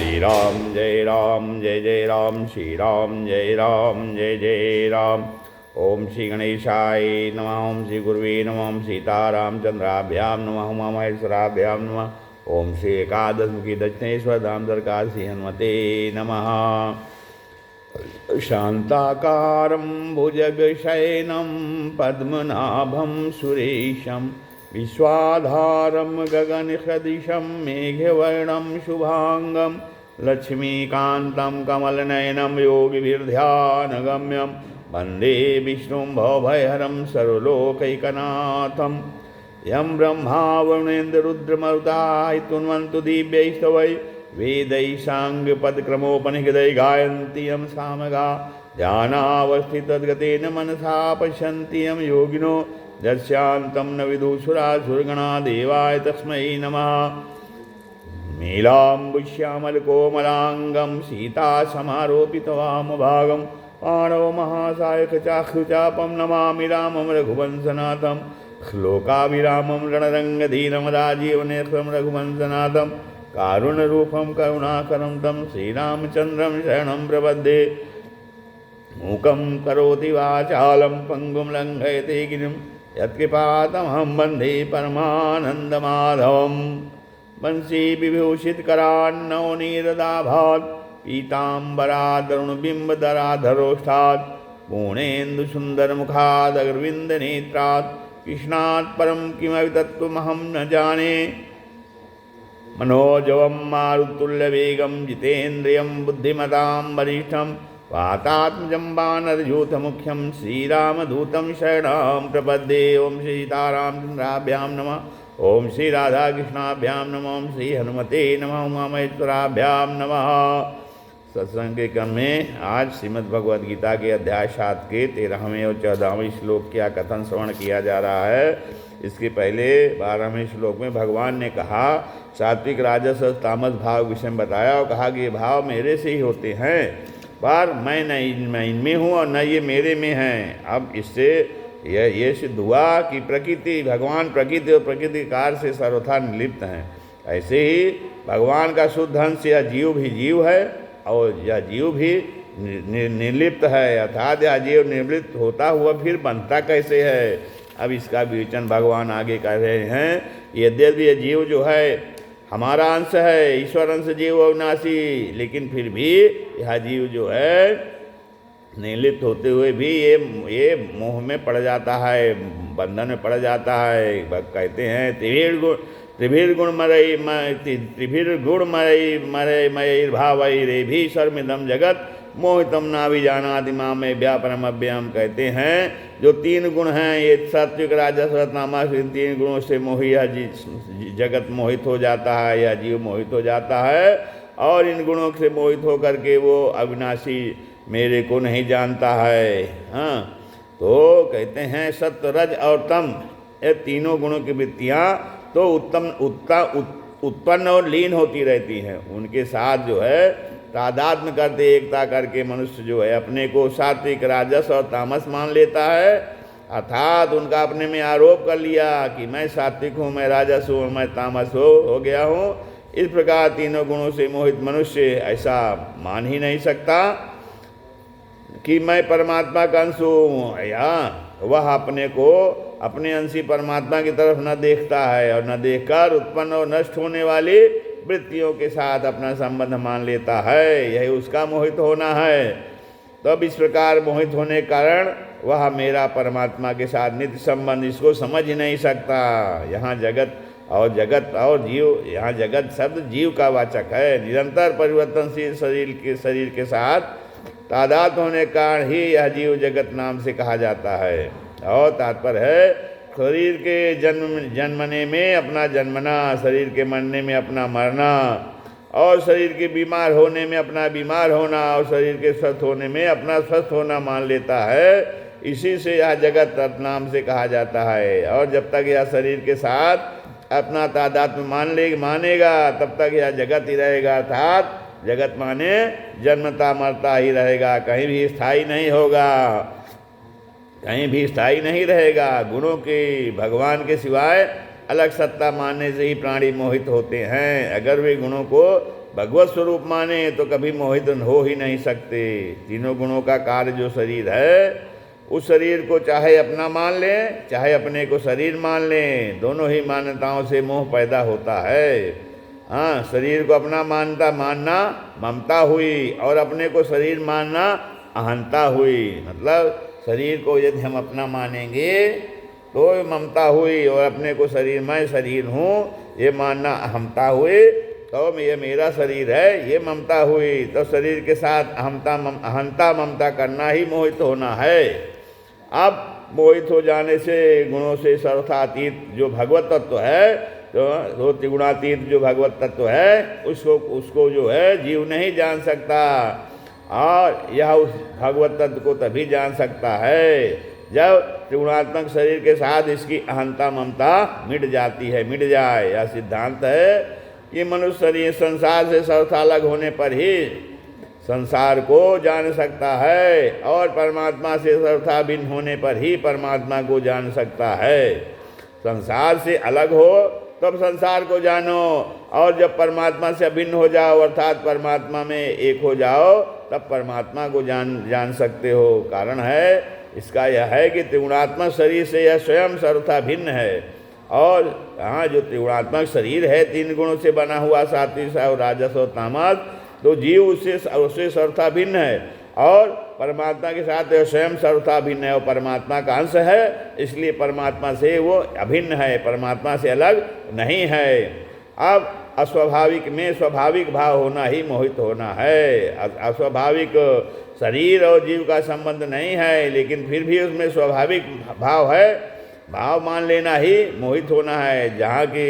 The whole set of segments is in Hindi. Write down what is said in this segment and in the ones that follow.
जय राम जय जय राम, श्री राम जय राम जय जय राम। ओम श्री गणेशाय नमः, ओम श्री गुरुवे नमः, ओम सीतारामचंद्राभ्याम नमः, उमा महेश्वराभ्याम नमः। ओम श्री एकादशमुखी दक्षिणेश्वर दामोदरकार श्री हनुमते नमः। शांताकारं भुजगशयनं पद्मनाभं सुरेशं विश्वाधारं गगनसदृशं मेघवर्णं शुभांगं लक्ष्मीकान्तं कमलनयनं योगिभिर्ध्यानगम्यं वन्दे विष्णुं भवभयहरं सर्वलोकैकनाथं। यं ब्रह्मा वरुणेन्द्ररुद्रमरुताः स्तुवन्तु दिव्यैस्तवै वेदैः साङ्गपदक्रमोपनिषदै गायन्ति यं सामगा ध्यानावस्थितद्गतेन मनसा पश्यन्ति यं योगिनो यस्यान्तं न विदुषुरासुरगणा देवाय तस्मै नमः। नीलाम्बुश्यामलकोमलाङ्गं सीतासमारोपितवामभागं पाणवमहासायकचाक्षुचापं नमामि रामं रघुवंशनाथं। श्लोकाभिरामं रणरङ्गधीरं राजीवनेत्रं रघुवंशनाथं कारुणरूपं करुणाकरं तं श्रीरामचन्द्रं शरणं प्रपद्ये। मूकं करोति वाचालं पङ्गुं लङ्घयते गिरिं यत्कृपातमहं वन्दे परमानन्दमाधवं। वंशीविभूषितकरान्नवनीरदाभात् पीताम्बरादरुणबिम्बधराधरोष्ठात् पूर्णेन्दुसुन्दरमुखादरविन्दनेत्रात् कृष्णात् परं किमपि तत्त्वमहं न जाने। मनोजवं मारुतुल्यवेगं जितेन्द्रियं बुद्धिमतां वरिष्ठं वातात्मजं वानरयूथमुख्यं श्रीरामदूतं शरणं प्रपद्ये। ओम श्री सीतारामचंद्राभ्यां नमः, ओम श्री राधाकृष्णाभ्यां नमः, ओम श्री हनुमते नमः, उमा महेश्वराभ्यां नमः। सत्संग के क्रम में आज श्रीमद् भगवद गीता के अध्याय 7 के 13वें और 14वें श्लोक का कथन श्रवण किया जा रहा है। इसके पहले 12वें श्लोक में भगवान ने कहा, सात्विक राजस और तामस भाव विषय में बताया और कहा कि ये भाव मेरे से ही होते हैं, पर मैं न इनमें हूँ और न ये मेरे में हैं। अब इससे ये सिद्ध हुआ कि प्रकृति, भगवान प्रकृति और प्रकृति कार से सर्वथा निर्लिप्त हैं। ऐसे ही भगवान का शुद्ध अंश यह जीव भी जीव है और यह जीव भी निर्लिप्त है, अर्थात यह जीव निर्लिप्त होता हुआ फिर बनता कैसे है। अब इसका विवेचन भगवान आगे कर रहे हैं। यद्यपि ये जीव जो है हमारा अंश है, ईश्वर अंश जीव अविनाशी, लेकिन फिर भी यह जीव जो है निर्लिप्त होते हुए भी ये मोह में पड़ जाता है, बंधन में पड़ जाता है। कहते हैं त्रिभिर्गुण मरई मयैर्भावै रेभी सर्वमिदं जगत मोहितम नाभिजानाति मामे व्यापरम अव्ययम। कहते हैं जो 3 गुण हैं, ये सात्विक राजस और तामस, इन 3 गुणों से जगत मोहित हो जाता है, या जीव मोहित हो जाता है और इन गुणों से मोहित होकर के वो अविनाशी मेरे को नहीं जानता है। हाँ, तो कहते हैं सत्व रज और तम, ये तीनों गुणों की वृत्तियाँ तो उत्पन्न और लीन होती रहती हैं। उनके साथ जो है तादात्म्य करते, एकता करके मनुष्य जो है अपने को सात्विक राजस और तामस मान लेता है, अर्थात उनका अपने में आरोप कर लिया कि मैं सात्विक हूँ, मैं राजस हूँ, मैं तामस हो गया हूँ। इस प्रकार तीनों गुणों से मोहित मनुष्य ऐसा मान ही नहीं सकता कि मैं परमात्मा का अंश हूँ, या वह अपने को अपने अंशी परमात्मा की तरफ न देखता है और न देखकर उत्पन्न और नष्ट होने वाली वृत्तियों के साथ अपना संबंध मान लेता है। यही उसका मोहित होना है। तब इस प्रकार मोहित होने के कारण वह मेरा परमात्मा के साथ नित्य संबंध इसको समझ ही नहीं सकता। यहाँ जगत और जीव, यहाँ जगत शब्द जीव का वाचक है। निरंतर परिवर्तनशील शरीर के साथ तादाद होने के कारण ही यह जीव जगत नाम से कहा जाता है। और तात्पर्य है शरीर के जन्मने में अपना जन्मना, शरीर के मरने में अपना मरना, और शरीर के बीमार होने में अपना बीमार होना, और शरीर के स्वस्थ होने में अपना स्वस्थ होना मान लेता है। इसी से यह जगत नाम से कहा जाता है। और जब तक यह शरीर के साथ अपना तादात्म्य मानेगा तब तक यह जगत ही रहेगा, अर्थात जगत माने जन्मता मरता ही रहेगा, कहीं भी स्थायी नहीं होगा, कहीं भी स्थायी नहीं रहेगा। गुणों के भगवान के सिवाय अलग सत्ता मानने से ही प्राणी मोहित होते हैं। अगर वे गुणों को भगवत स्वरूप माने तो कभी मोहित हो ही नहीं सकते। तीनों गुणों का कार्य जो शरीर है, उस शरीर को चाहे अपना मान लें चाहे अपने को शरीर मान लें, दोनों ही मान्यताओं से मोह पैदा होता है। हाँ, शरीर को अपना मानना ममता हुई, और अपने को शरीर मानना अहंता हुई। मतलब शरीर को यदि हम अपना मानेंगे तो ममता हुई, और अपने को शरीर, मैं शरीर हूँ, ये मानना अहमता हुई, तो ये मेरा शरीर है, ये ममता हुई। तो शरीर के साथ अहंता ममता करना ही मोहित होना है। अब मोहित हो जाने से गुणों से सर्वथातीत जो भगवत तत्व है, तो त्रिगुणातीत जो भगवत तत्व है, उसको जो है जीव नहीं जान सकता। और यह उस भगवत तत्व को तभी जान सकता है जब त्रिगुणात्मक शरीर के साथ इसकी अहंता ममता मिट जाती है, मिट जाए। यह सिद्धांत है कि मनुष्य शरीर संसार से सर्वथा अलग होने पर ही संसार को जान सकता है, और परमात्मा से सर्वथा भिन्न होने पर ही परमात्मा को जान सकता है। संसार से अलग हो तब संसार को जानो, और जब परमात्मा से अभिन्न हो जाओ अर्थात परमात्मा में एक हो जाओ, तब परमात्मा को जान सकते हो। कारण है इसका यह है कि त्रिगुणात्मक शरीर से यह स्वयं सर्वथा भिन्न है। और हाँ, जो त्रिगुणात्मक शरीर है, तीन गुणों से बना हुआ, सात्विक और राजस और तामस, तो जीव उससे सर्वथा भिन्न है, और परमात्मा के साथ स्वयं सर्वथा भिन्न है। और परमात्मा का अंश है, इसलिए परमात्मा से वो अभिन्न है, परमात्मा से अलग नहीं है। अब अस्वाभाविक में स्वाभाविक भाव होना ही मोहित होना है। अस्वाभाविक शरीर और जीव का संबंध नहीं है, लेकिन फिर भी उसमें स्वाभाविक भाव है, भाव मान लेना ही मोहित होना है। जहाँ की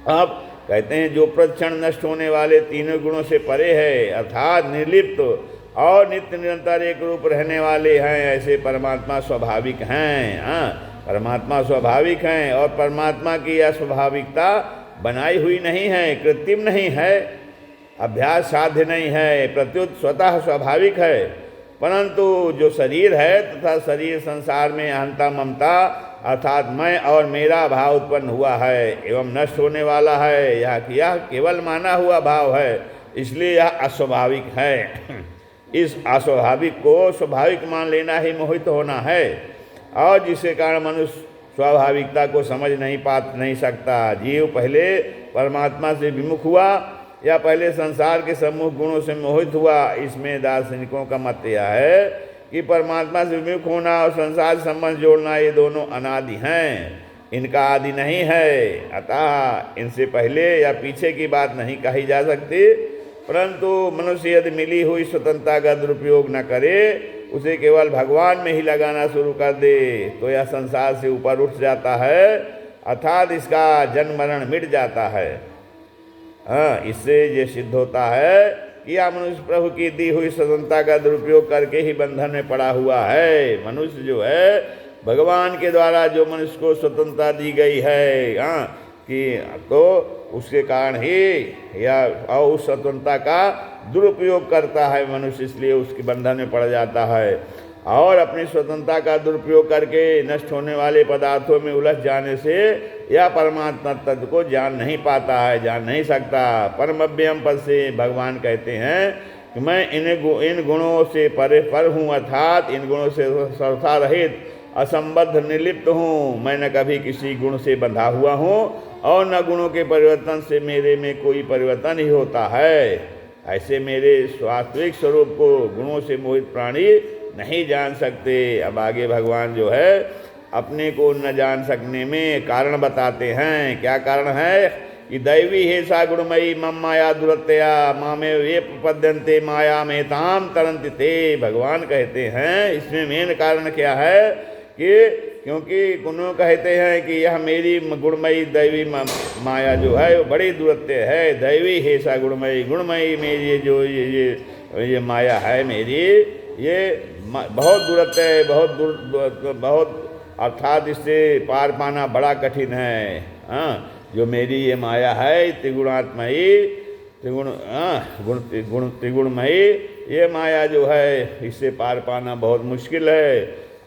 अब कहते हैं जो प्रतिक्षण नष्ट होने वाले तीनों गुणों से परे है, अर्थात निर्लिप्त और नित्य निरंतर एक रूप रहने वाले हैं, ऐसे परमात्मा स्वाभाविक हैं। हाँ, परमात्मा स्वाभाविक हैं, और परमात्मा की यह स्वाभाविकता बनाई हुई नहीं है, कृत्रिम नहीं है, अभ्यास साध्य नहीं है, प्रत्युत स्वतः स्वाभाविक है। परंतु जो शरीर है तथा शरीर संसार में अहंता ममता अर्थात मैं और मेरा भाव उत्पन्न हुआ है एवं नष्ट होने वाला है, यह केवल माना हुआ भाव है, इसलिए यह अस्वाभाविक है। इस अस्वाभाविक को स्वाभाविक मान लेना ही मोहित होना है, और जिसके कारण मनुष्य स्वाभाविकता को समझ नहीं सकता। जीव पहले परमात्मा से विमुख हुआ या पहले संसार के सम्मुख गुणों से मोहित हुआ। इसमें दार्शनिकों का मत यह है कि परमात्मा से विमुख होना और संसार से संबंध जोड़ना ये दोनों अनादि हैं, इनका आदि नहीं है। अतः इनसे पहले या पीछे की बात नहीं कही जा सकती। परंतु मनुष्य यदि मिली हुई स्वतंत्रता का दुरुपयोग न करे, उसे केवल भगवान में ही लगाना शुरू कर दे, तो यह संसार से ऊपर उठ जाता है, अर्थात इसका जन्म मरण मिट जाता है। हाँ, इससे ये सिद्ध होता है कि यह मनुष्य प्रभु की दी हुई स्वतंत्रता का दुरुपयोग करके ही बंधन में पड़ा हुआ है। मनुष्य जो है भगवान के द्वारा जो मनुष्य को स्वतंत्रता दी गई है, हाँ, कि तो उसके कारण ही या और उस स्वतंत्रता का दुरुपयोग करता है मनुष्य, इसलिए उसके बंधन में पड़ जाता है। और अपनी स्वतंत्रता का दुरुपयोग करके नष्ट होने वाले पदार्थों में उलझ जाने से यह परमात्मा तत्व को जान नहीं पाता है, जान नहीं सकता। परमव्यम पद से भगवान कहते हैं कि मैं इन गुणों से परे पर हूँ, अर्थात इन गुणों से सर्वथा रहित असंबद्ध निर्लिप्त हूँ। मैं न कभी किसी गुण से बंधा हुआ हूँ और न गुणों के परिवर्तन से मेरे में कोई परिवर्तन ही होता है। ऐसे मेरे वास्तविक स्वरूप को गुणों से मोहित प्राणी नहीं जान सकते। अब आगे भगवान जो है अपने को न जान सकने में कारण बताते हैं। क्या कारण है कि दैवी हे सा गुणमयी मम माया दुरतया मामे वे प्रपद्यन्ते माया में ताम तरंति ते। भगवान कहते हैं इसमें मेन कारण क्या है कि क्योंकि गुणों कहते हैं कि यह मेरी गुणमयी दैवी माया जो है वो बड़ी दुरत्य है। दैवी हे सा गुणमयी मेरी जो ये माया है मेरी, ये बहुत दुरत्य है, बहुत अर्थात इससे पार पाना बड़ा कठिन है। हाँ, जो मेरी ये माया है त्रिगुणात्मयी त्रिगुणमयी ये माया जो है इससे पार पाना बहुत मुश्किल है।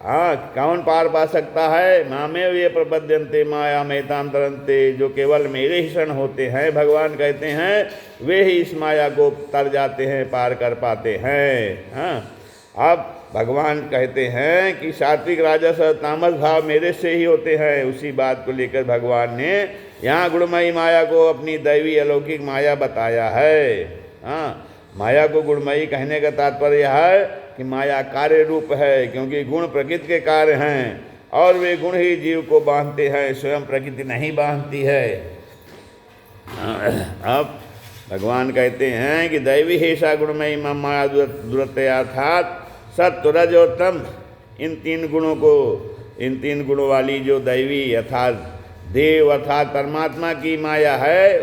हाँ, कौन पार पा सकता है? मामेव ये प्रपद्यन्ते माया मेताम तरन्ते, जो केवल मेरे ही शरण होते हैं, भगवान कहते हैं, वे ही इस माया को तर जाते हैं, पार कर पाते हैं। हाँ, अब भगवान कहते हैं कि सात्विक राजस और तामस भाव मेरे से ही होते हैं। उसी बात को लेकर भगवान ने यहाँ गुणमयी माया को अपनी दैवी अलौकिक माया बताया है। हाँ, माया को गुणमयी कहने का तात्पर्य है कि माया कार्य रूप है, क्योंकि गुण प्रकृति के कार्य हैं और वे गुण ही जीव को बांधते हैं, स्वयं प्रकृति नहीं बांधती है। अब भगवान कहते हैं कि दैवी हेषा गुणमयी मम माया दुरत्य, अर्थात सत्व रज और तम, इन तीन गुणों वाली जो दैवी अर्थात देव अर्थात परमात्मा की माया है,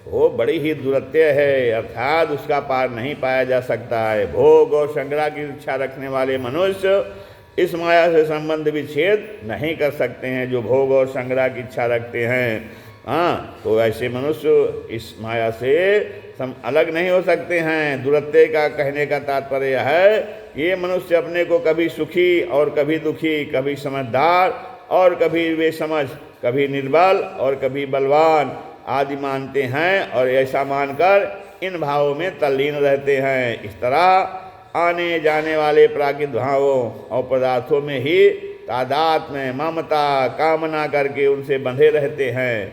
वो बड़ी ही दुरत्य है, अर्थात उसका पार नहीं पाया जा सकता है। भोग और संग्रह की इच्छा रखने वाले मनुष्य इस माया से संबंध विच्छेद नहीं कर सकते हैं, जो भोग और संग्रह की इच्छा रखते हैं। हाँ, तो ऐसे मनुष्य इस माया से अलग नहीं हो सकते हैं। दुरत्य का कहने का तात्पर्य है कि ये मनुष्य अपने को कभी सुखी और कभी दुखी, कभी समझदार और कभी बेसमझ, कभी निर्बल और कभी बलवान आदि मानते हैं, और ऐसा मानकर इन भावों में तल्लीन रहते हैं। इस तरह आने जाने वाले प्राकृत भावों और पदार्थों में ही तादात्म्य, ममता, कामना करके उनसे बंधे रहते हैं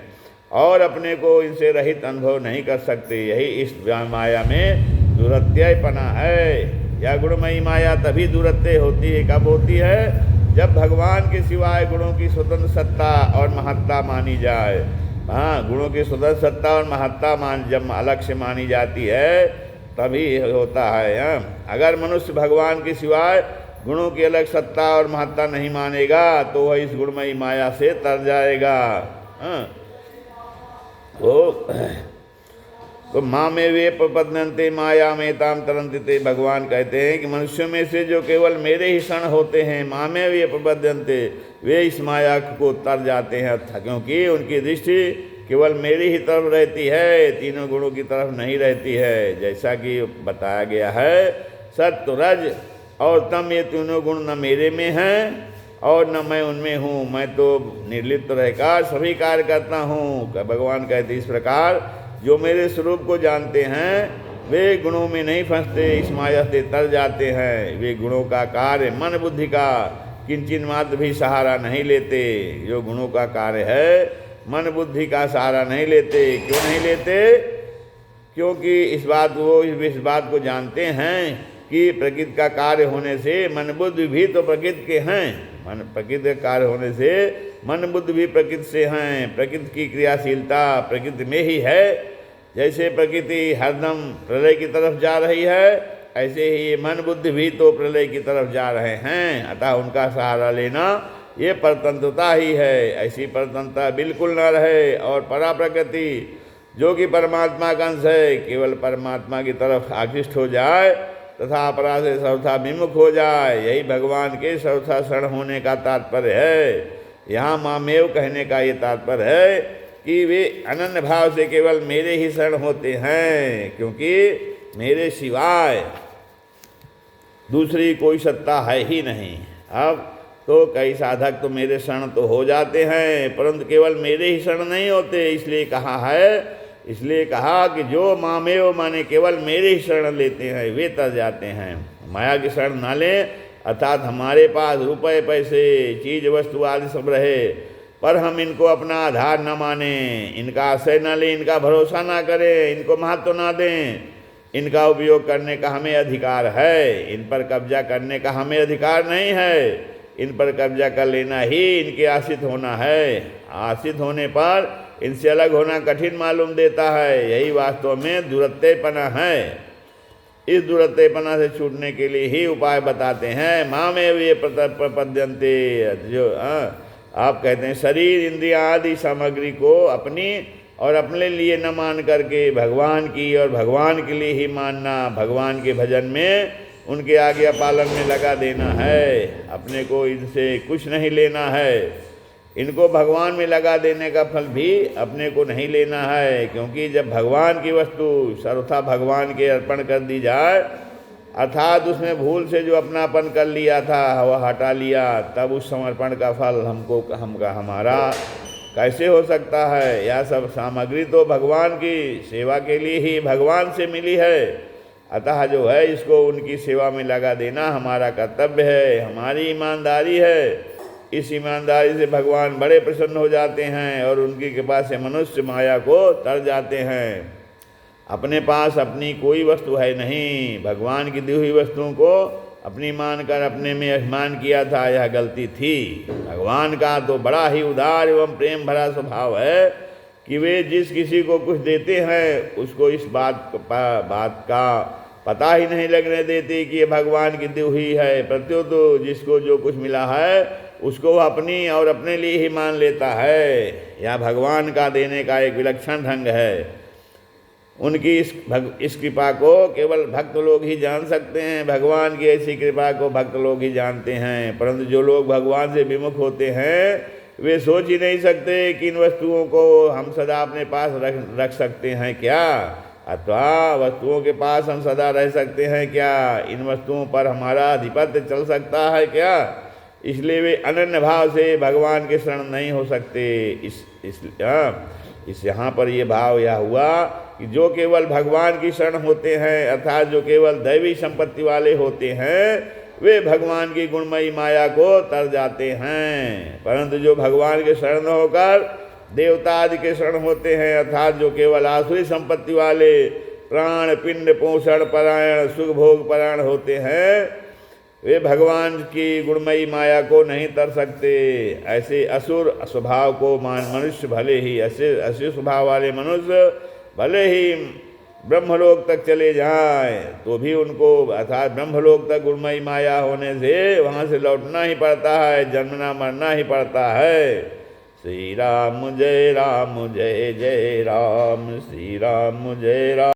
और अपने को इनसे रहित अनुभव नहीं कर सकते। यही इस माया में दुरत्ययपना है। यह गुणमयी माया तभी दुरत्य होती है, कब होती है? जब भगवान के सिवाय गुणों की स्वतंत्र सत्ता और महत्ता मानी जाए। हाँ, गुणों की स्वतंत्र सत्ता और महत्ता जब अलग से मानी जाती है तभी होता है। हाँ, अगर मनुष्य भगवान के सिवाय गुणों की अलग सत्ता और महत्ता नहीं मानेगा तो वह इस गुणमयी माया से तर जाएगा। हाँ, तो माँ में वे प्रपद्यन्ते माया में ताम तरन्ते, भगवान कहते हैं कि मनुष्यों में से जो केवल मेरे ही शरण होते हैं, माँ में वे प्रपद्यन्ते, वे इस माया को तर जाते हैं, क्योंकि उनकी दृष्टि केवल मेरी ही तरफ रहती है, तीनों गुणों की तरफ नहीं रहती है। जैसा कि बताया गया है, सत्व रज और तम, ये तीनों गुण न मेरे में हैं और न मैं उनमें हूँ। मैं तो निर्लिप्त रहकर सभी कार्य करता हूँ। भगवान कहते इस प्रकार जो मेरे स्वरूप को जानते हैं वे गुणों में नहीं फंसते, इस माया से तर जाते हैं। वे गुणों का कार्य मन बुद्धि का किंचित मात्र भी सहारा नहीं लेते। जो गुणों का कार्य है मन बुद्धि का सहारा नहीं लेते। क्यों नहीं लेते? क्योंकि इस बात को जानते हैं कि प्रकृति का कार्य होने से मन बुद्धि भी तो प्रकृति के हैं। प्रकृति का कार्य होने से मन बुद्धि भी प्रकृति से हैं। प्रकृति की क्रियाशीलता प्रकृति में ही है। जैसे प्रकृति हरदम प्रलय की तरफ जा रही है, ऐसे ही मन बुद्धि भी तो प्रलय की तरफ जा रहे हैं। अतः उनका सहारा लेना ये परतंत्रता ही है। ऐसी परतंत्रता बिल्कुल न रहे और परा प्रकृति जो कि परमात्मा का अंश है केवल परमात्मा की तरफ आकृष्ट हो जाए तथा अपरा से सर्वथा विमुख हो जाए। यही भगवान के सर्वथा शरण होने का तात्पर्य है। यहाँ मामेव कहने का ये तात्पर्य है कि वे अनन्य भाव से केवल मेरे ही शरण होते हैं, क्योंकि मेरे सिवाय दूसरी कोई सत्ता है ही नहीं। अब तो कई साधक तो मेरे शरण तो हो जाते हैं, परंतु केवल मेरे ही शरण नहीं होते। इसलिए कहा कि जो मामेव माने केवल मेरे ही शरण लेते हैं वे तर जाते हैं। माया की शरण ना लें, अर्थात हमारे पास रुपए पैसे चीज वस्तु आदि सब रहे पर हम इनको अपना आधार न माने, इनका आश्रय न लें, इनका भरोसा ना करें, इनको महत्व ना दें। इनका उपयोग करने का हमें अधिकार है, इन पर कब्जा करने का हमें अधिकार नहीं है। इन पर कब्जा कर लेना ही इनके आश्रित होना है। आश्रित होने पर इनसे अलग होना कठिन मालूम देता है। यही वास्तव में दुरत्यपना है। इस दुरत्यपना से छूटने के लिए ही उपाय बताते हैं। माँ में वे प्रपद्यन्ते, जो आप कहते हैं शरीर इंद्रिया आदि सामग्री को अपनी और अपने लिए न मान करके भगवान की और भगवान के लिए ही मानना, भगवान के भजन में उनके आज्ञा पालन में लगा देना है। अपने को इनसे कुछ नहीं लेना है। इनको भगवान में लगा देने का फल भी अपने को नहीं लेना है, क्योंकि जब भगवान की वस्तु सर्वथा भगवान के अर्पण कर दी जाए, अर्थात उसमें भूल से जो अपनापन कर लिया था वह हटा लिया, तब उस समर्पण का फल हमारा कैसे हो सकता है। यह सब सामग्री तो भगवान की सेवा के लिए ही भगवान से मिली है, अतः जो है इसको उनकी सेवा में लगा देना हमारा कर्तव्य है, हमारी ईमानदारी है। इस ईमानदारी से भगवान बड़े प्रसन्न हो जाते हैं और उनकी कृपा से मनुष्य माया को तर जाते हैं। अपने पास अपनी कोई वस्तु है नहीं, भगवान की दी हुई वस्तुओं को अपनी मानकर अपने में अभिमान किया था, यह गलती थी। भगवान का तो बड़ा ही उदार एवं प्रेम भरा स्वभाव है कि वे जिस किसी को कुछ देते हैं उसको इस बात का पता ही नहीं लगने देते कि ये भगवान की दी हुई है, प्रत्युत तो जिसको जो कुछ मिला है उसको वह अपनी और अपने लिए ही मान लेता है। यह भगवान का देने का एक विलक्षण ढंग है। उनकी इस कृपा को केवल भक्त लोग ही जान सकते हैं। भगवान की ऐसी कृपा को भक्त लोग ही जानते हैं, परंतु जो लोग भगवान से विमुख होते हैं वे सोच ही नहीं सकते कि इन वस्तुओं को हम सदा अपने पास रख सकते हैं क्या, अथवा वस्तुओं के पास हम सदा रह सकते हैं क्या, इन वस्तुओं पर हमारा आधिपत्य चल सकता है क्या। इसलिए वे अनन्य भाव से भगवान के शरण नहीं हो सकते। इस यहाँ पर ये भाव यह हुआ कि जो केवल भगवान की शरण होते हैं, अर्थात जो केवल दैवी संपत्ति वाले होते हैं, वे भगवान की गुणमयी माया को तर जाते हैं। परंतु जो भगवान के शरण होकर देवता आदि के शरण होते हैं, अर्थात जो केवल आसुरी संपत्ति वाले प्राण पिंड पोषण परायण सुख भोग परायण होते हैं, वे भगवान की गुणमयी माया को नहीं तर सकते। ऐसे असुर स्वभाव को मनुष्य भले ही असुर स्वभाव वाले मनुष्य भले ही ब्रह्मलोक तक चले जाएं तो भी उनको अर्थात ब्रह्मलोक तक गुणमयी माया होने से वहाँ से लौटना ही पड़ता है, जन्मना मरना ही पड़ता है। श्री राम जय जय राम, श्री राम जय राम।